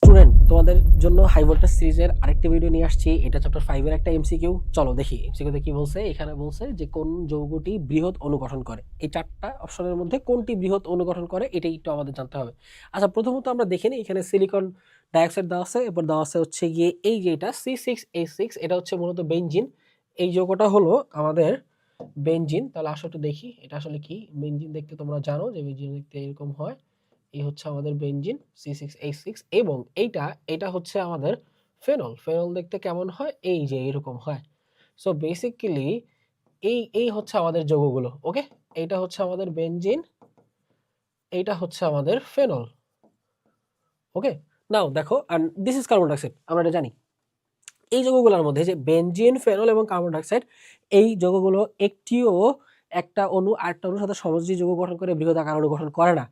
Student, তোমাদের জন্য high voltage সিরিজের আরেকটা ভিডিও নিয়ে আসছি। এটা চ্যাপ্টার 5 এর একটা এমসিকিউ। চলো দেখি এমসিকিউতে কি বলছে। এখানে বলছে যে কোন যৌগটি বৃহৎ অণু গঠন করে। এই চারটা অপশনের মধ্যে কোনটি বৃহৎ অণু গঠন করে এটাই একটু আমাদের জানতে হবে। আচ্ছা, প্রথমত আমরা দেখে নিই। এখানে সিলিকন ডাইঅক্সাইড দেওয়া আছে, এরপর দেওয়া আছে হচ্ছে গিয়ে এই যে এটা C6H6, এটা হচ্ছে মূলত বেনজিন। এই যৌগটা হলো আমাদের বেনজিন। তাহলে আসলে একটু দেখি এটা আসলে কি। বেনজিন দেখতে তোমরা জানো যে বেনজিন দেখতে এরকম হয়। এই হচ্ছে আমাদের বেনজিন C6H6, এবং এটা হচ্ছে আমাদের ফেনল। ফেনল দেখতে কেমন হয়? এই যে এরকম হয়। সো বেসিক্যালি এই হচ্ছে আমাদের যৌগগুলো। ওকে, এইটা হচ্ছে আমাদের বেনজিন, এইটা হচ্ছে আমাদের ফেনল। ওকে, নাও দেখো, and this is carbon dioxide, আমরা এটা জানি। এই যৌগগুলোর মধ্যে যে বেনজিন, ফেনল এবং কার্বন ডাইঅক্সাইড, এই যৌগগুলো একটিও একটা অণু আরেকটা অণুর সাথে সমযোজী যৌগ গঠন করে বৃহৎ আকার অণু গঠন করে না।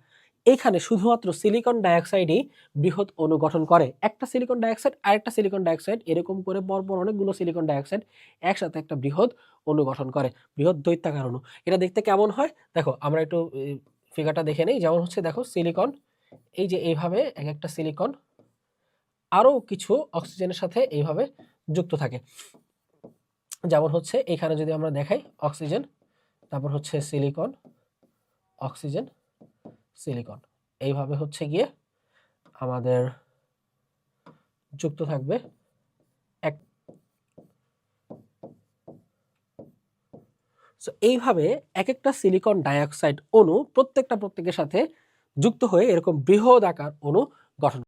এখানে শুধুমাত্র সিলিকন ডাইঅক্সাইডই বৃহৎ অণু গঠন করে। একটা সিলিকন ডাইঅক্সাইড আরেকটা সিলিকন ডাইঅক্সাইড এরকম করে পরপর অনেকগুলো সিলিকন ডাইঅক্সাইড একসাথে একটা বৃহৎ অণু গঠন করে, বৃহৎ দৈত্যাকার অণু। এটা দেখতে কেমন হয় দেখো, আমরা একটু ফিগারটা দেখে নেই। যেমন হচ্ছে দেখো সিলিকন, এই যে এইভাবে এক একটা সিলিকন আরো কিছু অক্সিজেনের সাথে এইভাবে যুক্ত থাকে। যেমন হচ্ছে এখানে যদি আমরা দেখাই অক্সিজেন, তারপর হচ্ছে সিলিকন, অক্সিজেন, সিলিকন, এইভাবে হচ্ছে গিয়ে আমাদের যুক্ত থাকবে এক। সো এইভাবে এক একটা সিলিকন ডাইঅক্সাইড অণু প্রত্যেকের সাথে যুক্ত হয়ে এরকম বৃহৎ আকার অণু গঠন